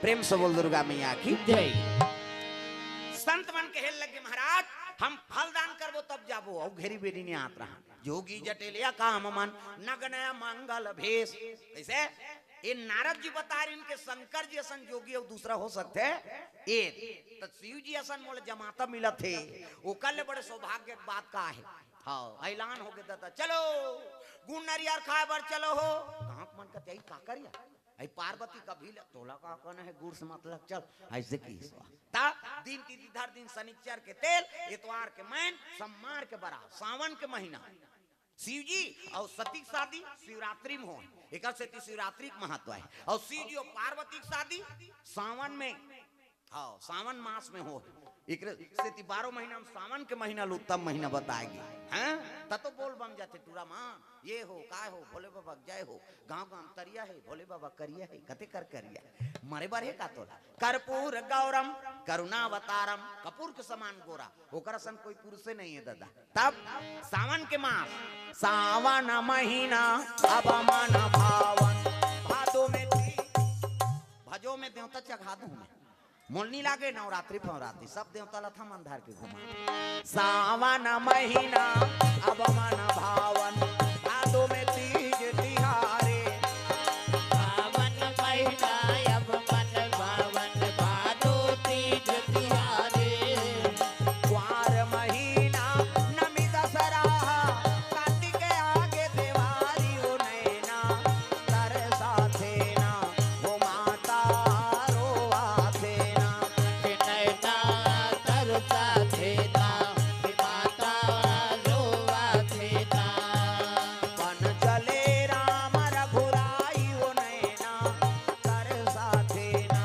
प्रेम से बोल दुर्गा मैया की जय। संत मन कहे लगे महाराज हम फल दान करबो तब जाबो और घेरी बेरी ने आत रहा जोगी जटेलिया काम मन नगन मंगल भेष। कैसे ये नारद जी बता रहे इनके शंकर जी असन जोगी और दूसरा हो सकते ये तो शिव जी असन मोले जमाता मिला थे वो कल बड़े सौभाग्य की बात का है। हाँ ऐलान हो गया था चलो गुण नरियार खाए बर चलो हो कहाँ मन का चाहिए का करिया आई पार्वती का भी तोला का कहना है गुड़ से मतलब चल ऐसे की ता दिन तीधर दिन शनिचर के तेल इतवार के मैन सम्मार के बरा सावन के महीना शिव जी और सती शादी शिवरात्रि में हो एक शिवरात्रि का महत्व है और शिव जी और पार्वती की शादी सावन में हाँ सावन मास में हो एक से 12 महीना में सावन के महीना उत्तम महीना बताएगी हैं तो बोल बम जाते टूरा मां ये हो काय हो भोले बाबा जय हो गांव गांव तरिया है भोले बाबा करिया है कते कर करिया मरे बार है का तोला कर्पूर गौरम करुणावतारम कपूर के समान गोरा ओकर सन कोई पुरुष नहीं है दादा। तब सावन के मास सावन महीना अब मन भावन भादो में भजो में देवता चढ़ा दूं मैं मोलनी लागे नवरात्रि फवरात्रि सब देवता लथा मन धार के घुमा सावन महीना अब मन भावन भादो में तीज तिहारे सावन महीना अब मन भावन भादो तीज तिहारे कुंवर महीना नमी दसरा कार्तिक आगे देवारी ओ नैना तरसा थे ना वो माता रोवा थे ना नैना तरसा थे ना माता रोवा थे ना बन चले राम रघुराई ओ नैना तरसा थे ना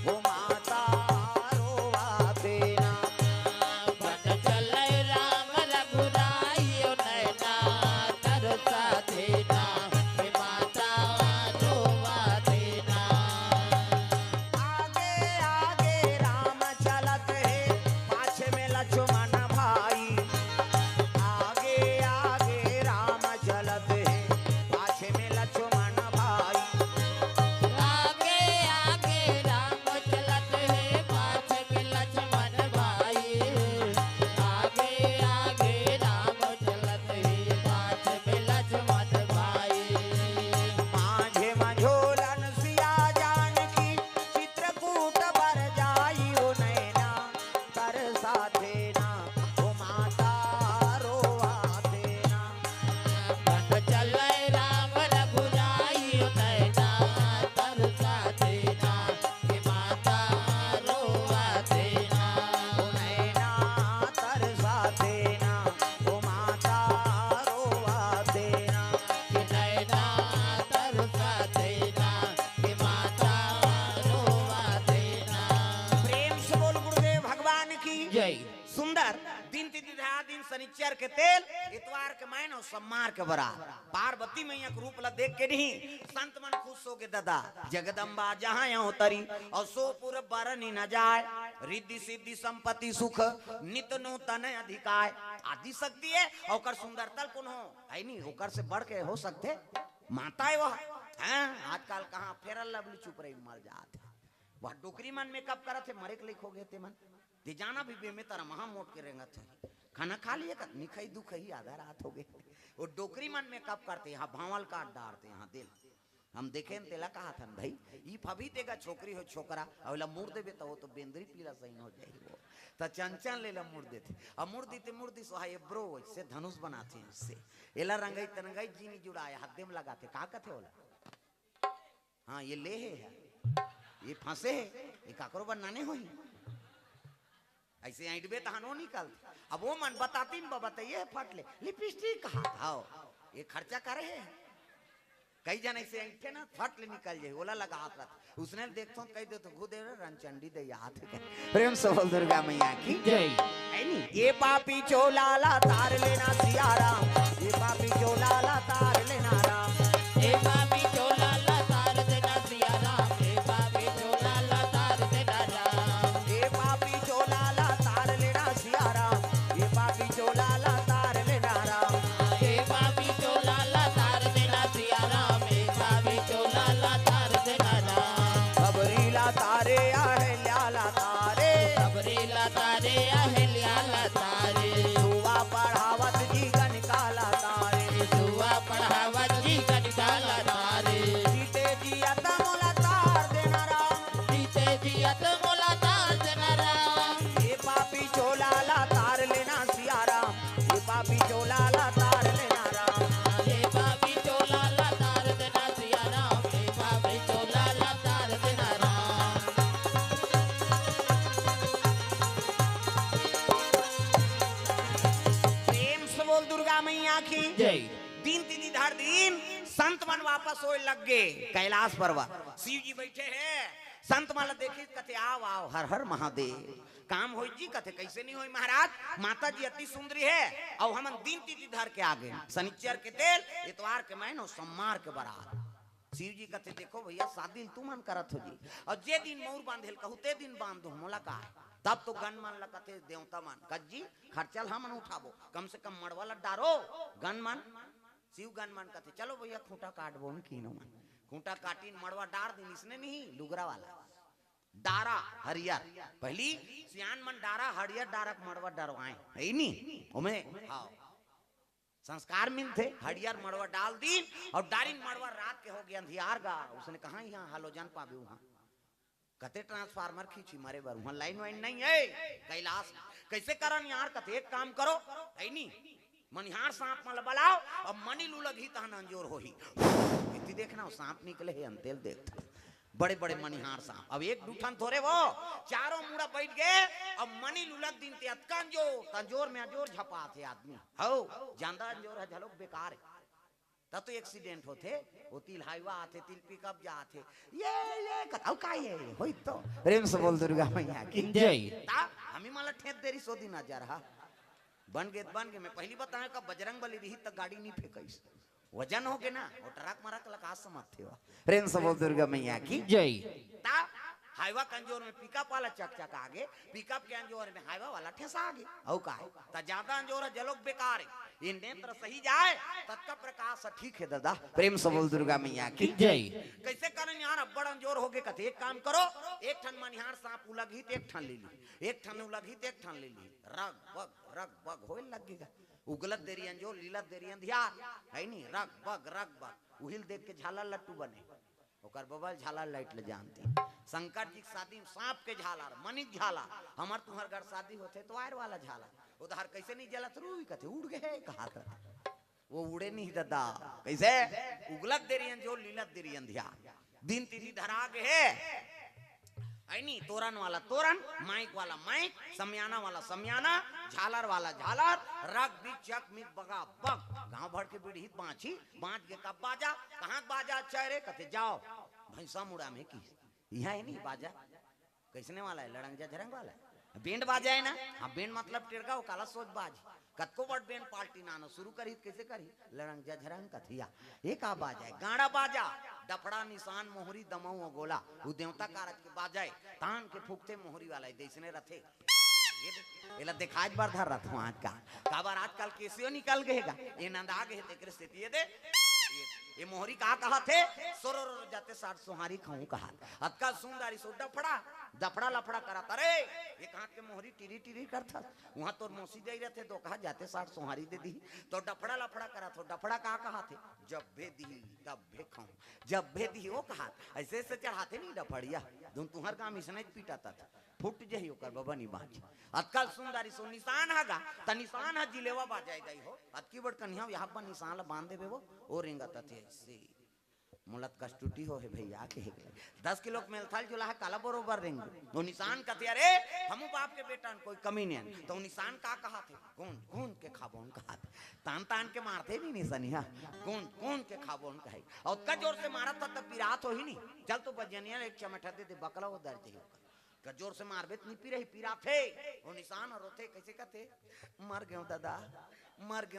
वो माता रोवा थे ना बन चले राम रघुराई ओ नैना तरसा थे ना माता रोवा थे ना आगे आगे राम चलत है पाछे में लक्ष्मण भाई आगे आगे राम चलत है पाछे में लक्ष्मण भाई आगे आगे राम चलत है पाछे में लक्ष्मण भाई आगे आगे राम चलत है पाछे में लक्ष्मण भाई माझे मझोलन सिया जानकी चित्रकूट बर जाई ओ नैना तरसा देना ओ माता रोवा देना बन चले राम रघुराई नैना तरसा देना कि माता रोवा देना ओ नैना तरसा देना ओ माता रोवा देना कि नैना तरसा देना कि माता रोवा देना। प्रेम से बोल गुरुदेव भगवान की जय। सुंदर दिन तिथिधा दिन शनिचर के तेल इतवार के मैन और सम्मार के बरा पार्वती मैया के रूप ला देख के नहीं संत मन खुश हो के दादा जगदम्बा जहाँ यहाँ तरी और सोपुर बरनी न जाए रिद्धि सिद्धि संपत्ति सुख नित नूतन अधिकार आदि शक्ति है और सुंदरतल कौन हो है नहीं होकर से बढ़ के हो सकते माता है वह हैं आजकल कहाँ फेरल लवली चुप रही मर जाते वह डोकरी मन में कब करा थे मरे के लिख हो गए थे मन ते जाना भी बे में तारा महा मोट के रेंगत है खाना खा लिए का निखई दुखई आधा रात हो गए वो डोकरी मन में कब करते यहाँ भावल काट डारते यहाँ दिल हम देखे तेला कहा था भाई ई फभी देगा छोकरी हो छोकरा अवला मुड़ देवे तो वो तो बेंदरी पीला सही हो जाए वो तो चंचन ले ला मुड़ देते अब मुड़ देते मुड़ दी सोहा ये ब्रो से धनुष बनाते हैं उससे एला रंगाई तनगाई जीनी जुड़ाए हद्दे में लगाते कहा कथे होला हाँ ये ले है ये फंसे है ये काकरो बनाने हो ऐसे ऐडबे तहनो निकलते अब वो मन बताती न बताइए फट ले लिपस्टिक कहा था ये खर्चा करे है कई जन ऐसे ऐठे ना फट ले निकल जाए ओला लगा हाथ रहा उसने देखता कही दे तो खुद रनचंडी दे हाथ के प्रेम से बोल दुर्गा मैया की जय। है नी ये पापी चोलाला तार लेना सियारा ये पापी चोलाला तार लेना राम ए बाबी चोला ला तार देना सिया राम ए बाबी चोला ला तार देना राम ये पापी चोलाला तार लेना सियारा ये पापी चोलाला तार लेना राम ए बाबी चोला ला तार देना सिया राम ए बाबी चोला ला तार देना राम खबरीला तार जियत मोला तार देना राम ये पापी चोला ला तार लेना सिया राम, ये पापी चोला ला तार लेना राम। ये पापी चोला ला तार देना सिया राम ये पापी चोला ला तार देना राम प्रेम से बोल दुर्गा मैया की जय दिन तिथि धर दिन संत मन वापस होए लग गए कैलाश पर्वत। शिव जी बैठे हैं, संत मन देखे कथे आओ आओ हर हर महादेव काम हो जी कथे कैसे नहीं होई महाराज, माता जी अति सुंदरी है और हम दिन तिथि धर के आ गए, शनिचर के तेल इतवार के महीनो सोमवार के बारात। शिव जी कहते देखो भैया शादी तू मन करत हो जी और जे दिन मोर बांधेल कहू ते दिन बांध दो मोला का तब तो गन मन लगते देवता मन कज जी खर्चल हमन उठाबो कम से कम मड़वा डारो गन मन शिव गन मन कहते चलो भैया खूंटा काटबो कीनो मन खूंटा काटीन मड़वा डार दिन इसने नहीं लुगरा वाला डारा हरियर पहली सियान मन डारा हरियर डारक मड़वा डरवाए है नी ओमे हाँ संस्कार मिल थे हरियर मड़वा डाल दी और डारिन मड़वा रात के हो गया अंधियार गा उसने कहा यहाँ हालोजन पाबे वहां कते ट्रांसफार्मर खींची मारे बार वहां लाइन वाइन नहीं है कैलाश कैसे करन यार कते एक काम करो है नी मनिहार सांप मल बलाओ और मनी लुलग ही तहन अंजोर होही इतनी देखना सांप निकले है अंतेल देखता बड़े बड़े मनिहार सांप अब एक दूठन थोड़े वो चारों मुड़ा बैठ गए और मनी लुलग दिन ते अतकन जो तंजोर में अंजोर झपा थे आदमी हो जानदा अंजोर है झलोक बेकार है तब तो एक्सीडेंट होते वो तिल हाईवा आते तिल पिकअप जाते ये कताऊ का ये होई तो प्रेम से बोल दुर्गा मैया की जय ता हमें माला ठेत देरी सोदी ना जा रहा बन गए मैं पहली बताया कब बजरंग बली रही तक गाड़ी नहीं फेंकई वजन हो गए ना वो ट्रक मरक लगा समझ थे प्रेम से बोल दुर्गा मैया की जय ता हाईवा कंजोर में पिकअप वाला चक चक आगे पिकअप के अंजोर में हाईवा वाला ठेसा आगे औ का है ता ज्यादा अंजोर है जलोक बेकार है ये नेत्र सही जाए तत्का प्रकाश ठीक है दादा प्रेम से बोल दुर्गा मैया की जय कैसे करन यार अब्बड़ अंजोर हो गए कथे एक काम करो एक ठन मनिहार सांप उलगी तो एक ठन ले ली एक ठन उलगी तो एक ठन ले ली रग बग होए लगेगा उगलत देरी अंजोर लीलत देरी अंधियार है नी रग बग उहिल देख के झाला लट्टू बने ओकर बबल झाला लाइट ले जानती शंकर जी की शादी में सांप के झालर मनिक झालर हमार तुम्हार घर शादी होते तो वायर वाला झालर उधर कैसे नहीं जलत रूई कथे उड़ गए कहा था वो उड़े नहीं दादा कैसे उगलत देरी जो लीलत देरी अंधिया दिन तिथि धरा गए ऐनी तोरण वाला तोरण माइक वाला माइक समियाना वाला समियाना झालर वाला झालर रग भी चक मिक बगा बग गांव भर के बीड़ी बांची बांच के कब बाजा कहाँ बाजा चेहरे कहते जाओ भैंसा मुड़ा में की यहाँ है नहीं बाजा कैसने वाला है लड़ंग झरंग वाला है बैंड बाजा है ना हाँ बैंड मतलब टेरगा वो काला सोच बाज कतको बड़ बैंड पार्टी नानो शुरू करी कैसे करी लड़ंग झरंग कथिया एक आ बाजा है गाड़ा बाजा डफड़ा निशान मोहरी दमऊ गोला वो देवता कारज के बाजाए तान के फूकते मोहरी वाला है देसने रथे ये दिखाज बार धर रहा था आज का बार आजकल केसियो निकल गएगा ये नंदा गए तेरे स्थिति ये दे ये मोहरी कहा थे सोरो जाते साठ सोहारी खाऊं कहा अतका सुंदरी सो दफड़ा लफड़ा करा तरे ये कहा के मोहरी टिरी टिरी करता वहां तो मौसी दे रहे थे तो कहा जाते साठ सोहारी दे दी तो डफड़ा लफड़ा करा तो डफड़ा कहा थे जब भे दी तब भे खाऊं जब भे दी वो कहा ऐसे ऐसे चढ़ाते नहीं डफड़िया तुम तुम्हार काम इसने पीटाता था फुट जही ओकर बबनी बाज अतकल सुंदरी सो निशान हगा त निशान ह जिलेवा बाजाई दई हो अतकी बड़ कन्या यहां पर निशान ला बांध देबे वो ओ रिंगत थे ऐसे मुलत कष्टुटी हो है भैया के 10 किलो मेल थाल जुला है काला बरोबर रिंग वो निशान कहते अरे हमू बाप के बेटा कोई कमी नहीं तो निशान का कहा थे कौन के खाबोन कहा तान तान के मारते नहीं निशानिया कौन के खाबोन कहे और का जोर से मारा था तब पिरात हो ही नहीं चल तो बजनिया एक चमटा दे दे बकला वो दर्ज है जोर से मारबे नहीं पी रही पीरा थे वो निशान और रोते कैसे कहते मर गयो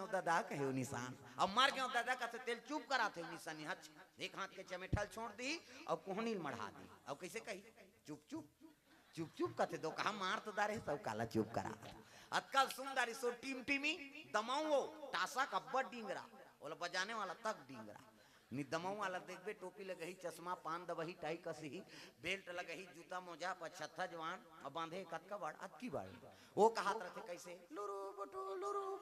दादा कहे वो निशान अब मर गयो दादा कहते तेल चुप कराते निशानी हच एक हाथ के चमेठल छोड़ दी और कोहनील मढ़ा दी अब कैसे कही चुप कहते दो कहा मार तो दारे सब काला चुप करा अतकल सुंदरी सो टीम टीमी दमाऊ टासा कब्बड़ डिंगरा बोला बजाने वाला तक डिंगरा निदमऊ वाला देखबे टोपी लगही चश्मा पान दबही टाई कसही बेल्ट लगही जूता मोजा पछत्ता जवान और बांधे कतका बाड़ अतकी बाड़ वो कहात रहते कैसे लुरु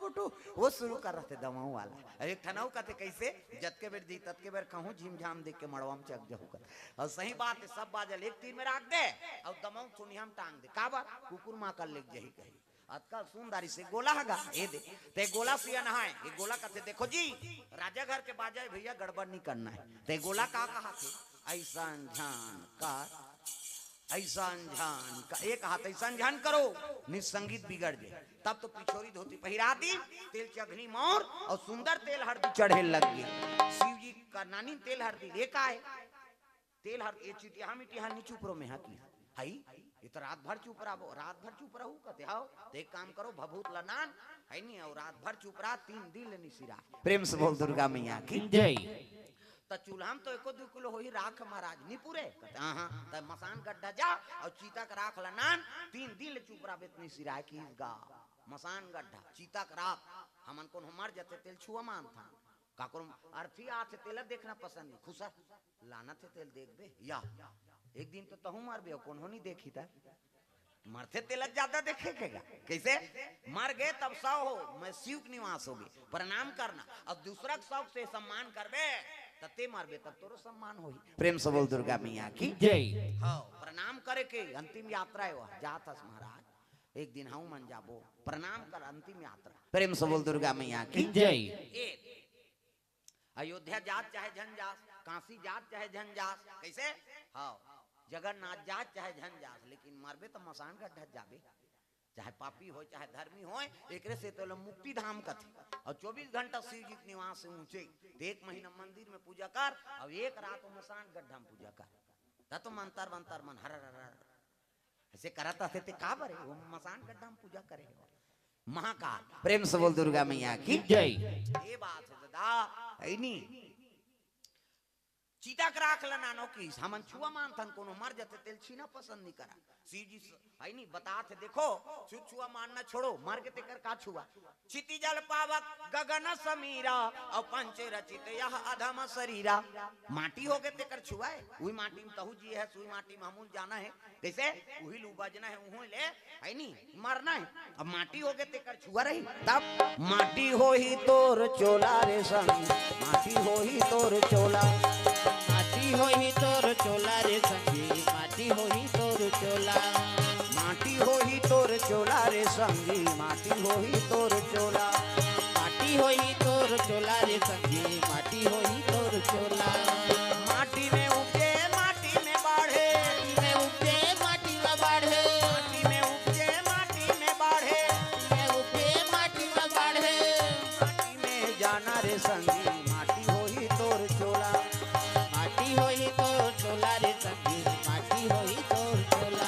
बुटू वो शुरू कर रहते दमऊ वाला एक ठनाऊ कहते कैसे जतके बेर दी ततके बेर कहूं झिमझाम देख के मड़वाम चक जहू कर और सही बात है सब बाजल एक तीर में राख दे और दमऊ सुनियाम टांग दे का बात कुकुर मां कर लेक जही कही आजकल सुंदरी से गोला हगा ए दे ते गोला सिया नहाए ये गोला कहते देखो जी राजा घर के बाजा भैया गड़बड़ नहीं करना है ते गोला का कहा थे ऐसा झान का एक हाथ ऐसा झान करो निसंगीत बिगड़ जाए तब तो पिछोरी धोती पहिरा दी तेल चघनी मोर और सुंदर तेल हरदी चढ़े लग गई शिव जी का नानी तेल हरदी रे का है तेल हर ये चिटिया मिटिया नी चुप रो में हाकी हाई ये तो रात भर चुप रहो रात भर चुप रहू कहते आओ तो एक काम करो भभूत लनान है नहीं और रात भर चुप रहा 3 दिन लेनी सिरा प्रेम से बोल दुर्गा मैया की जय तो चूल्हा तो 1-2 किलो हो ही राख महाराज नहीं पूरे कहते हाँ तो मसान गड्ढा जा और चीता का राख लनान 3 दिन ले चुप रहा बेतनी सिरा की गा मसान गड्ढा चीता का राख हमन को मर जाते तेल छुआ मान था काकुर अर्थी आथे तेल देखना पसंद नहीं खुशा लाना थे तेल देख बे या एक दिन तो तहु मार बे कौन हो नहीं देखी था मरते तेल ज्यादा देखेगा कैसे मर गए तब सौ हो मैं शिव के निवास होगी प्रणाम करना और दूसरा शौक से सम्मान करबे तते मारबे तब तोरो सम्मान होई प्रेम से बोल दुर्गा मैया की जय हाँ प्रणाम करे के अंतिम यात्रा है जात महाराज एक दिन हम मन जाबो प्रणाम कर अंतिम यात्रा प्रेम से बोल दुर्गा मैया की जय अयोध्या जात चाहे झंझास काशी जात चाहे झंझास कैसे हाँ जगन्नाथ जात चाहे झंझास लेकिन मरबे तो मसान गड्ढा जाबे चाहे पापी हो चाहे धर्मी हो एकरे से तो मुक्ति धाम का थी और 24 घंटा शिव जी के निवास से ऊंचे 1 महीना मंदिर में पूजा कर और एक रात मसान गड्ढा में पूजा कर तो मंतर मंतर मन हर ऐसे कराता थे का बरे वो मसान गड्ढा में पूजा करे महाकाल प्रेम से बोल दुर्गा मैया की जय ये बात है दादा ऐनी चीता का राख लनानो की हमन छुआ मान थन कोनो मर जाते तेल छीना पसंद नहीं करा शिव जी है नहीं बताते देखो छुआ मानना छोड़ो मर के तेकर का छुआ चिति जल पावक गगन समीरा और पंच रचित यह अधम शरीरा माटी हो गए तेकर छुआ है वही माटी में तहु जी है सुई माटी में हमूल जाना है कैसे वही लू बजना है उहु ले है नहीं मरना है अब माटी हो गए तेकर छुआ रही तब माटी हो ही तोर चोला रे संग माटी हो ही तोर चोला माटी होई तोर चोला रे संगी माटी होई तोर चोला माटी हो ही तोर चोला रे संगी माटी हो ही तोर चोला माटी होई तोर चोला रे संगी माटी होई तोर चोला माटी में उपजे माटी में बाढ़े माटी में उपजे माटी में बाढ़े माटी में उपजे माटी में बाढ़े में उपजे माटी में बाढ़े माटी में जाना रे संगी माटी हो ही तोर चोला माटी होई तोर चोला रे संगी माटी होई तोर चोला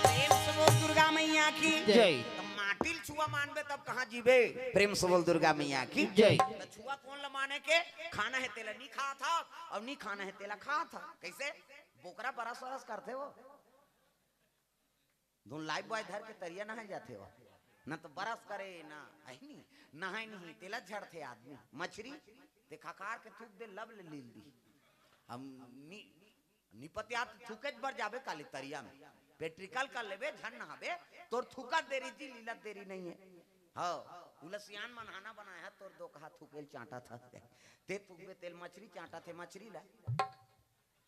प्रेम से बोल दुर्गा मैया की जय तब माटी छुआ मानबे तब कहाँ जीवे प्रेम से बोल दुर्गा मैया की जय तो छुआ कौन ला माने के खाना है तेला नहीं खा था और नहीं खाना है तेला खा था कैसे बोकरा बरस बरस करते हो धुन लाइफ बॉय धर के तरिया नहा जाते हो न तो बरस करे ना नहीं नहाए नहीं तेला झड़ते आदमी मछली ते खकार के थूक दे लब ले लील दी हम निपत्या थूके बर जाबे काली तरिया में पेट्रिकल कर लेबे झन नहाबे तोर थूका देरी जी लीला देरी नहीं है हाँ उलसियान मनहाना बनाया तोर दो कहा थूकेल चाटा था ते थूकबे तेल मछली चाटा थे मछली ला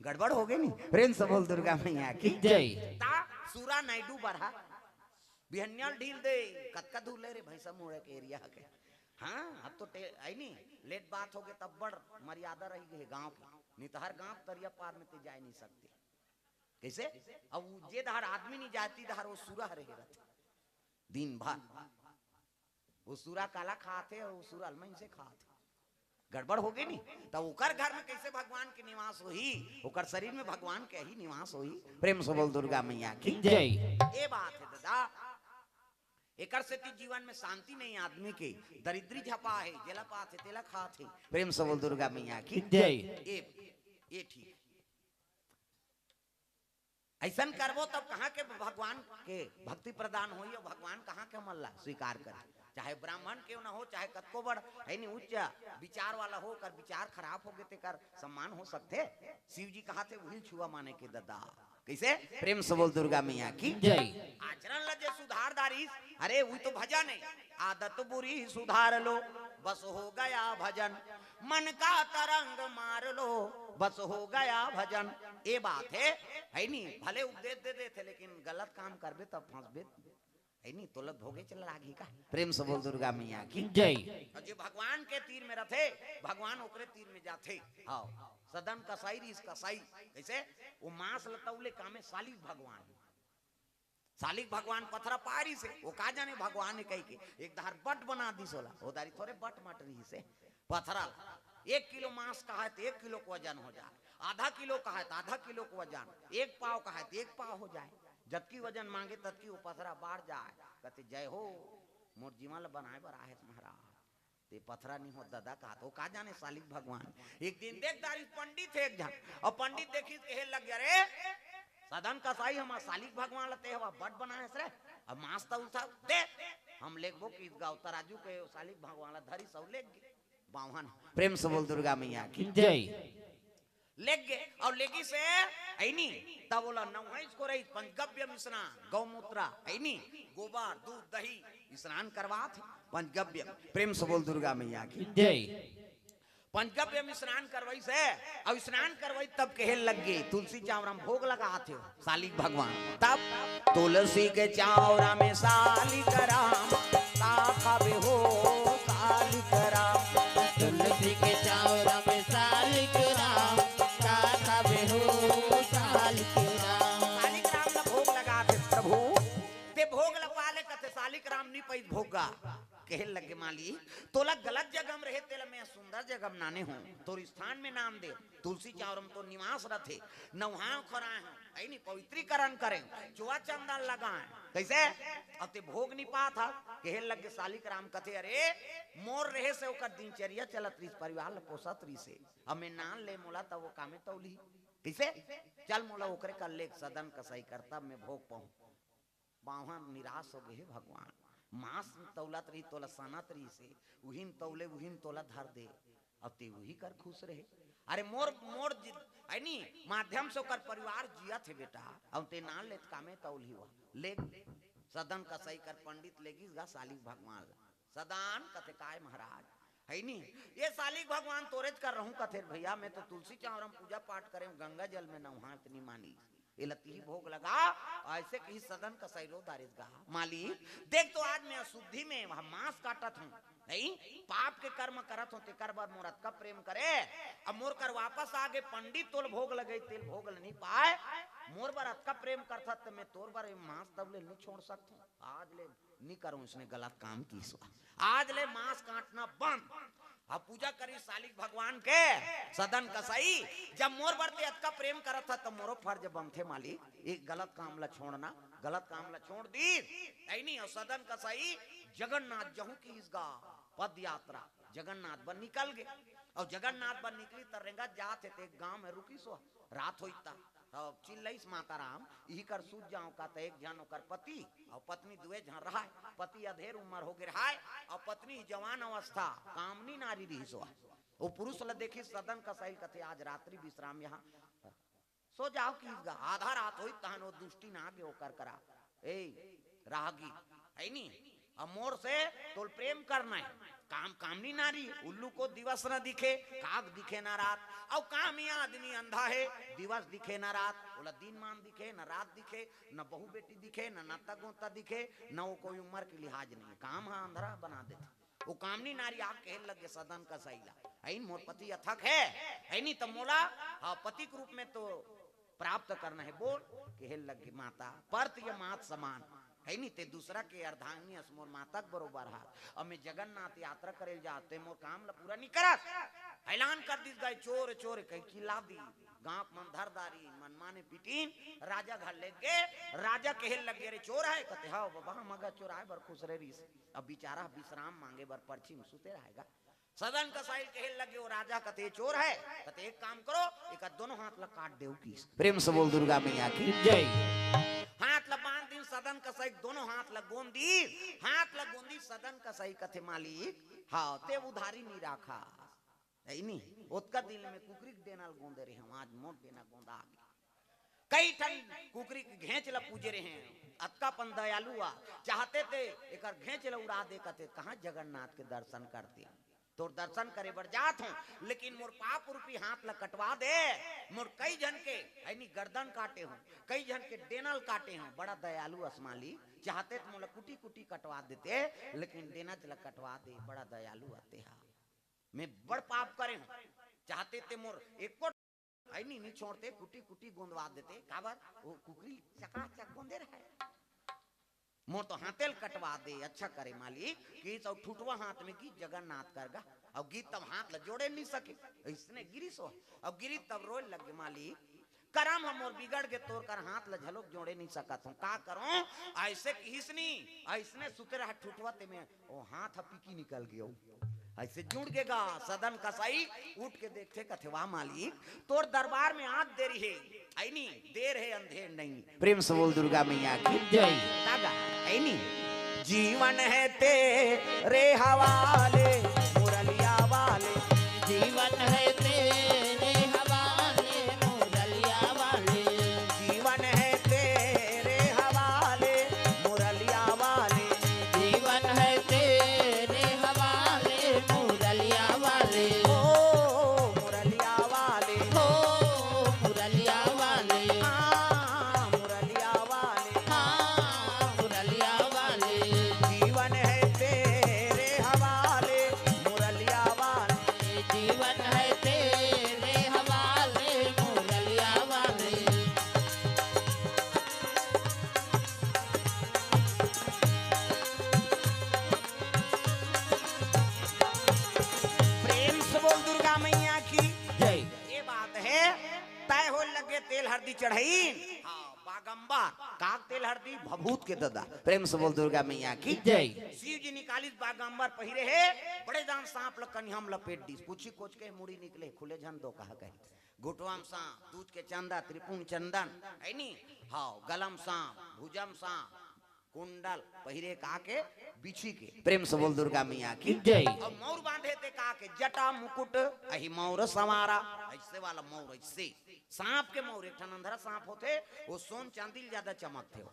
गड़बड़ हो गई नहीं प्रेम से बोल दुर्गा मैया की जय ता सूरा नायडू बढ़ा बिहन्यल ढील दे कतका धूले रे भैंसा मुड़े के एरिया के हाँ अब तो आई नहीं लेट बात हो गए तब बड़ मर्यादा रही गई गांव की नहीं तो हर गांव तरिया पार में ते जा नहीं सकते कैसे अब जे धार आदमी नहीं जाती धार वो सूरा रहे रहते दिन भर वो सूरा काला खाते और वो सूरा अलमन से खाते गड़बड़ हो गई नहीं तो ओकर घर में कैसे भगवान के निवास होई ओकर शरीर में भगवान के ही निवास होई प्रेम से बोल दुर्गा मैया की जय ये बात है दादा एकर से जीवन में शांति नहीं आदमी के दरिद्री झपा है जेला पात है तेला खात है प्रेम से बोल दुर्गा मैया की जय ये ठीक ऐसन करबो तब कहाँ के भगवान के भक्ति प्रदान होई और भगवान कहाँ के मल्ला स्वीकार करे। चाहे ब्राह्मण क्यों ना हो, चाहे कतको बड़ है नहीं उच्च विचार वाला हो, कर विचार खराब हो गए ते कर सम्मान हो सकते। शिव जी कहा थे वही छुआ माने के ददा। कैसे प्रेम से बोल दुर्गा मैया की जय। आचरण लजे सुधारदारी, अरे वही तो भजन है। आदत बुरी सुधार लो बस हो गया भजन, मन का तरंग मार लो बस हो गया भजन। ये बात है नहीं, भले उपदेश दे देते लेकिन गलत काम करबे तब फंसबे है नहीं, तोलत भोगे चल लागी का। प्रेम से बोल दुर्गा मैया की जय। और जो भगवान के तीर में रथे भगवान ओकरे तीर में जाते। हाँ सदन कसाई रीस कसाई, कैसे वो मांस लतौले कामे सालिक भगवान, सालिक भगवान पथरा पारी से वो का जाने भगवान ने कही के एक धार बट बना दी सोला, वो दारी थोड़े बट मट रही से पथरा 1 किलो मांस का है तो 1 किलो को वजन हो जाए, आधा किलो का है तो आधा किलो को वजन, 1 पाव का है तो 1 पाव हो जाए। जबकि वजन मांगे तबकि वो पथरा बाढ़ जाए। कहते जय हो मोर जीवन बनाए बर आहे महाराज, ते पथरा नहीं हो दादा कहा तो का जाने सालिक भगवान। एक दिन देख दारी पंडित है एक जन, और पंडित देखी कहे लग गया रे सदन कसाई हम सालिक भगवान लते हवा बट बनाए रे, अब मांस तो उठा दे हम लेगबो कि गाँव तराजू के सालिक भगवान धरी सब लेग गए बावन। प्रेम से बोल दुर्गा मैया की जय। लेग गए और लेगी से ऐनी तब बोला नवैस को रही पंचगव्य स्नान गौमूत्रा ऐनी गोबर दूध दही स्नान करवा थे पंचगव्य। प्रेम से बोल दुर्गा मैया की जय। पंचगव्य में स्नान करवाई से और स्नान करवाई तब कहे लग गए तुलसी चावरा में भोग लगा थे सालिक भगवान। तब तुलसी के चावरा में सालिक राम खावे हो सालिक राम, तुलसी के चावरा में सालिक राम खावे हो सालिक राम। सालिक राम ना भोग लगा थे प्रभु, ते भोग लगा ले कते सालिक राम नहीं पैस भोगा। कहे लगे माली तोला गलत जगह में रहे तेला मैं सुंदर जगह में नाने हूँ तोर स्थान में नाम दे तुलसी चावरम तो निवास रथे नवहा खराए हूँ ऐ नहीं पवित्रीकरण करें चुआ चंदन लगाए कैसे अब ते भोग नहीं पा था। कहे लगे सालिक राम कथे अरे मोर रहे से ओकर दिनचर्या चलत रही परिवार पोसत रही से अब मैं नान ले मोला तब वो कामे तौली कैसे चल मोला ओकरे कर ले सदन कसाई करता मैं भोग पाऊं। बाहन निराश हो गए भगवान, मांस तौलत रही तोला सनत रही से उहिन तौले उहिन तोला धर दे अब ते वही कर खुश रहे। अरे मोर मोर ऐनी माध्यम से ओकर परिवार जिया थे बेटा अब ते नान ले कामे तौली हुआ ले सदन का सही कर पंडित लेगी गा सालिक भगवान सदान कथे काय महाराज है नी ये सालिक भगवान तोरेज कर रहूं कथे भैया मैं तो तुलसी चावरम पूजा पाठ करे गंगा जल में नहा इतनी मानी ये लती ही भोग लगा ऐसे कहीं सदन का सैरो दारिस गा माली देख तो आज मैं अशुद्धि में वहां मांस काटत हूँ नहीं पाप के कर्म करत हूँ तेकर बार मोरत का प्रेम करे अब मोर कर वापस आगे पंडित तोल भोग लगे तेल भोग नहीं पाए मोर बार अत का प्रेम करता तो मैं तोर बार मांस तब ले नहीं छोड़ सकता आज ले नहीं करूं इसने गलत काम की आज ले मांस काटना बंद अब पूजा करी सालिक भगवान के सदन कसाई जब मोर बरते अतका प्रेम करत था तो मोरो फर्ज बनथे मालिक एक गलत काम ला छोड़ना गलत काम ला छोड़ दी ऐ नहीं और सदन कसाई जगन्नाथ जहू की इसगा पद यात्रा जगन्नाथ बन निकल गए और जगन्नाथ बन निकली तरेंगा जाते थे गांव में रुकी सो रात होता अब चिल्लईस माता राम यही कर सूझ जाओ का तो एक जन ओकर पति और पत्नी दुए जन रहा पति अधेर उम्र हो गए रहा और पत्नी जवान अवस्था कामनी नारी रही सो वो पुरुष ल देखी सदन का सही कथे आज रात्रि विश्राम यहाँ सो जाओ की आधा रात हो तहन वो दुष्टि ना आगे ओकर करा ए रागी है नी अब मोर से तोल प्रेम करना है काम कामनी नारी उल्लू को दिवस न दिखे काग दिखे ना रात और काम ये आदमी अंधा है दिवस दिखे ना रात बोला दिन मान दिखे न रात दिखे न बहू बेटी दिखे न नाता गोता दिखे न वो कोई उम्र की लिहाज नहीं काम हाँ अंधरा बना देते वो कामनी नारी आग कहे लगे सदन का सहीला ऐन मोर पति अथक है नहीं तो मोला पति के रूप में तो प्राप्त करना है बोल कहे लगे माता पर्त ये मात समान है नहीं ते दूसरा के अर्धांगिनी असमोर मातक बरोबर हाथ अब मैं जगन्नाथ यात्रा करे जाते मोर काम ला पूरा नहीं करत ऐलान कर दी गए चोर चोर कह चिल्ला दी गांव मन धरदारी मन माने पिटीन राजा घर ले गए राजा कहे लगे रे चोर है कहते हाँ बाबा मगा चोर आए बर खुश रही अब बेचारा विश्राम मांगे बर पर्ची में सुते रहेगा सदन का साइल कहे लगे वो राजा कते चोर है, कते एक काम करो एक दोनों हाथ लग काट दे की। प्रेम से बोल दुर्गा मैया की जय। हाथ लग बांध दिन सदन का सही दोनों हाथ लग गोंदी, हाथ लग गोंदी सदन का सही कथे मालिक हाँ ते उधारी नहीं रखा नहीं उसका दिल में कुकरी देना गोंदे रहे हम आज मोट देना गोंदा आ गया कई ठन कुकरी घेंच ला पूजे रहे हैं अक्का पन दयालु आ चाहते थे एक घेंच ला उड़ा दे कते कहाँ जगन्नाथ के दर्शन करते तो दर्शन करे बर जात हूँ लेकिन मोर पाप रूपी हाथ ला कटवा दे मोर कई जन के ऐनी गर्दन काटे हूँ कई जन के डेनल काटे हूँ बड़ा दयालु असमाली चाहते तो मोला कुटी कुटी कटवा देते लेकिन डेना चला कटवा दे बड़ा दयालु आते हा मैं बड़ पाप करे हूँ चाहते थे मोर एक नहीं छोड़ते कुटी कुटी गोंदवा देते काबर वो कुकरी चकाचक गोंदे रहे मोर तो हाथेल कटवा दे अच्छा करे मालिक कि तो ठुटवा हाथ में की जगन्नाथ करगा और गीत तब हाथ ल जोड़े नहीं सके इसने गिरी सो अब गिरी तब रोए लगे मालिक करम हम और बिगड़ के तोड़ कर हाथ ल झलोक जोड़े नहीं सकत हूँ का करूं ऐसे किसनी ऐसने सुते रहा ठुटवा ते में वो हाथ पीकी निकल गयो ऐसे जुड़ गेगा सदन का सही उठ के देखते कथे वाह मालिक तोर दरबार में आज देरी है आई नहीं देर है अंधेर नहीं प्रेम से बोल दुर्गा मैया की जय। तागा आई नहीं जीवन है तेरे हवाले मुरलिया वाले जीवन है तेरे हवाले मुरलिया वाले जीवन है तेरे हवाले मुरलिया वाले जीवन है तेरे हवाले मुरलिया वाले ओ मुरलिया वाले हो मुरलिया वाले हाँ मुरलिया वाले हाँ मुरलिया वाले जीवन है तेरे हवाले मुरलिया वाले जीवन है तेरे हवाले मुरलिया वाले प्रेम से बोल दुर्गा मैया की जय। ये बात है तय हो लगे तेल हल्दी चढ़ाई हाँ बागंबर काक तेल हल्दी भभूत के ददा प्रेम से बोल दुर्गा मैया की जय। शिव जी निकाली बागंबर पहिरे है बड़े दान सांप लकनी हम लपेट दी पूछी कोच के मुड़ी निकले खुले झन दो कहा कही घुटवाम सांप दूध के चंदा त्रिपुण चंदन है नी हाँ गलम सांप भुजम सांप कुंडल पहिरे का के बिछी के प्रेम से बोल दुर्गा मैया की जय। और मौर बांधे थे का के जटा मुकुट अही मौर सवारा ऐसे वाला मौर ऐसे सांप के मौर एक अंधरा सांप होते वो सोन चांदी ज्यादा चमकते हो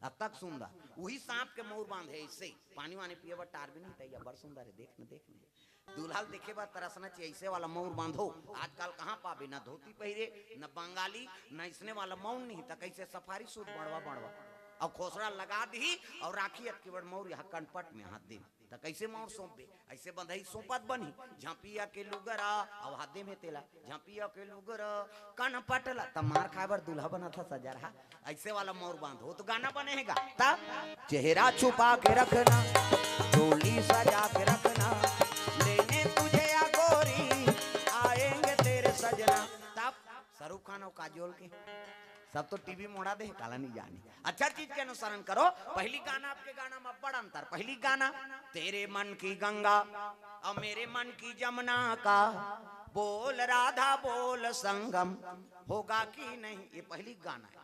अब तक सुंदर वही सांप के मौर बांधे ऐसे पानी वानी पिए बा टार भी नहीं तैयार बड़ सुंदर है देखने देखने दूल्हा देखे बा तरसना चाहिए ऐसे वाला मौर बांधो आजकल कहाँ पाबे ना धोती पहिरे न बंगाली न इसने वाला मौन नहीं था कैसे सफारी सूट बढ़वा बढ़वा और खोसड़ा लगा दी और राखी केवल मौर यहाँ कनपट में हाथ दे तो कैसे मौर सौंप दे ऐसे बंधई सोपत बनी झांपिया के लुगरा और हाथे में तेला झांपिया के लुगरा कनपटला तब मार खाबर दूल्हा बना था सजा रहा ऐसे वाला मौर बांधो तो गाना बनेगा तब चेहरा छुपा के रखना डोली सजा के रखना लेने तुझे या गोरी आएंगे तेरे सजना तब शाहरुख खान और काजोल के सब तो टीवी मोड़ा दे काला नहीं जाने अच्छा चीज के अनुसरण करो पहली गाना आपके गाना में बड़ा अंतर पहली गाना तेरे मन की गंगा और मेरे मन की जमुना का बोल राधा बोल संगम होगा कि नहीं ये पहली गाना है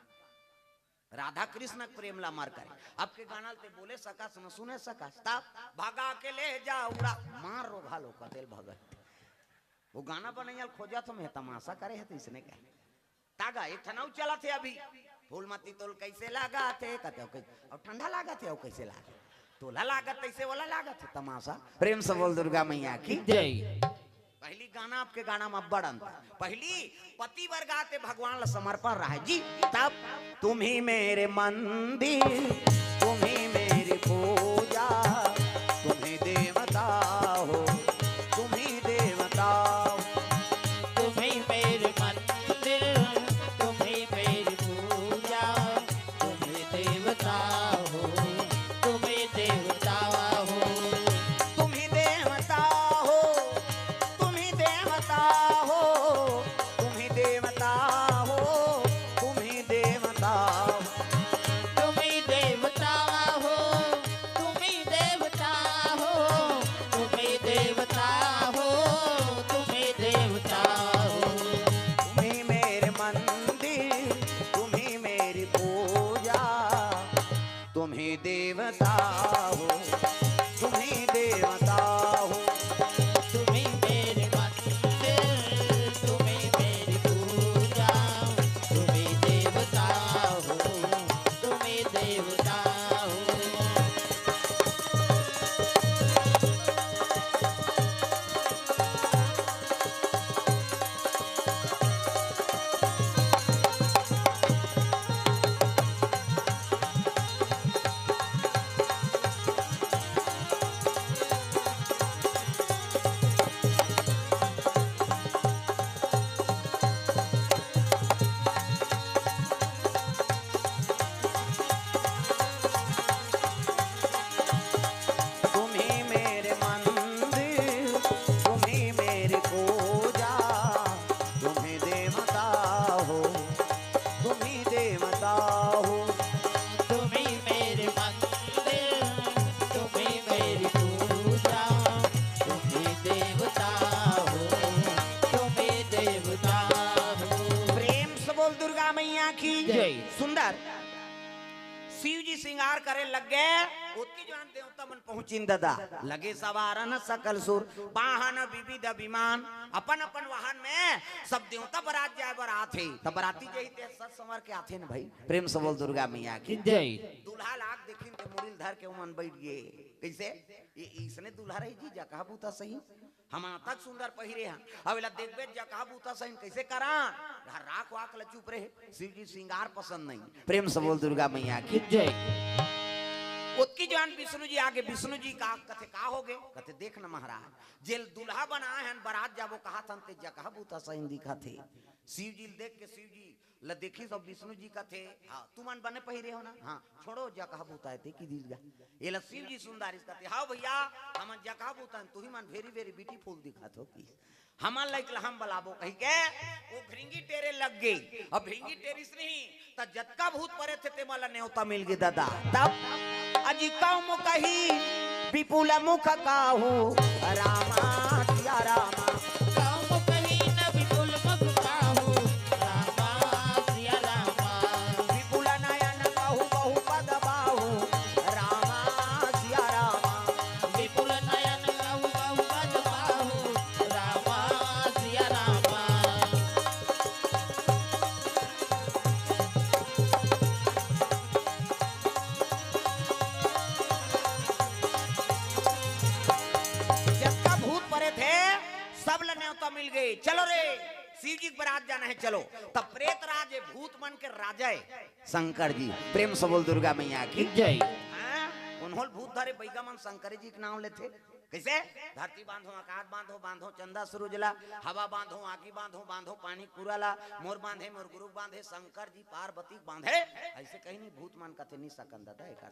राधा कृष्ण प्रेम ला मार करे आपके गाना ते बोले सका न सुने सका तब भागा के ले जाऊरा मार रो भालो कतेल भगत वो गाना बनैया खोजा तो मैं तमाशा करे है तो इसने कहा तागा एक ठनाऊ चला थे अभी फूल मती तोल कैसे लागा थे कहते हो और ठंडा लागा थे और कैसे लागा तोला लागत ऐसे वाला लागत है तमाशा प्रेम से बोल दुर्गा मैया की जय। पहली गाना आपके गाना में बड़ अंतर पहली पति वर्गाते भगवान ला समर्पण रहा जी तब तुम ही मेरे मंदिर तुम ही मेरी पूजा तुम ही देवता हो तुम ही देवता हो तुम ही मेरे मंदिर तुम ही मेरी पूजा तुम ही देवता हो तुम ही देवता हो तुम ही देवता हो तुम ही देवता हो तुम ही देवता हो तुम ही देवता हो तुम ही देवता हो तुम ही देवता जी श्रृंगार करे लग गए उसकी जान देवता मन पहुंचिन दादा लगे सवारन सकल सुर वाहन विविध विमान अपन अपन वाहन में सब देवता बारात जाए बारात है तब बाराती जही ते सत संवर के आथे न भाई प्रेम से बोल दुर्गा मैया की जय दूल्हा लाग देखिन ते मुड़िल धर के उमन बैठ गए कैसे इसने दूल्हा रही जी जका बूता सही हम तक सुंदर पहिरे हैं अबेला देखबे जका बूता सही कैसे करा राख वाक ल चुप रहे शिव जी श्रृंगार पसंद नहीं प्रेम से बोल दुर्गा मैया की जय उसकी जान विष्णु जी आगे विष्णु जी का कथे का हो गए कथे देख न महाराज जेल दूल्हा बना है बारात जाबो कहा थन ते जका बूता सही दिखा थे शिव जी देख के शिव जी ल देखी सब विष्णु जी का थे हाँ तुमन बने पहिरे हो ना हाँ छोड़ो जका बूता है की दीजिएगा ये ल शिव जी सुंदर इसका थे हाँ भैया हम जका बूता तू ही मन वेरी वेरी ब्यूटीफुल दिखा थो की हमार लाइक हम बलाबो कही के वो भृंगी टेरे लग गई अब भृंगी टेरिस नहीं त जतका भूत परे थे ते मला न्योता मिल गई दादा तब अजी कौम कही विपुल मुख काहू रामा सिया रामा काम कहीं न विपुल मुख काहू रामा सिया रामा विपुल नयन कहू बहु पद बाहू रामा सिया रामा विपुल नयन कहू बहु पद बाहू रामा सिया रामा जतका भूत परे थे सब ल न्योता मिल गई चलो रे शिव जी के बारात जाना है चलो तब प्रेत राज भूत मन के राजा शंकर जी प्रेम से बोल दुर्गा मैया की जय उन्होंने भूत धरे बैगा मन शंकर जी के नाम लेते कैसे धरती बांधो आकाश बांधो बांधो चंदा सुरुजला हवा बांधो आगी बांधो बांधो पानी कुराला मोर बांधे मोर गुरु बांधे शंकर जी पार्वती बांधे ऐसे कहीं नहीं भूत मान कथे नहीं सकन दादा एक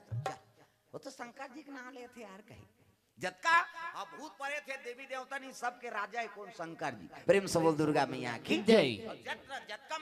वो तो शंकर जी के नाम लेते यार कहीं जतका अब भूत परे थे देवी देवता नहीं सबके राजा है कौन शंकर जी प्रेम से बोल दुर्गा मैया की जय जतका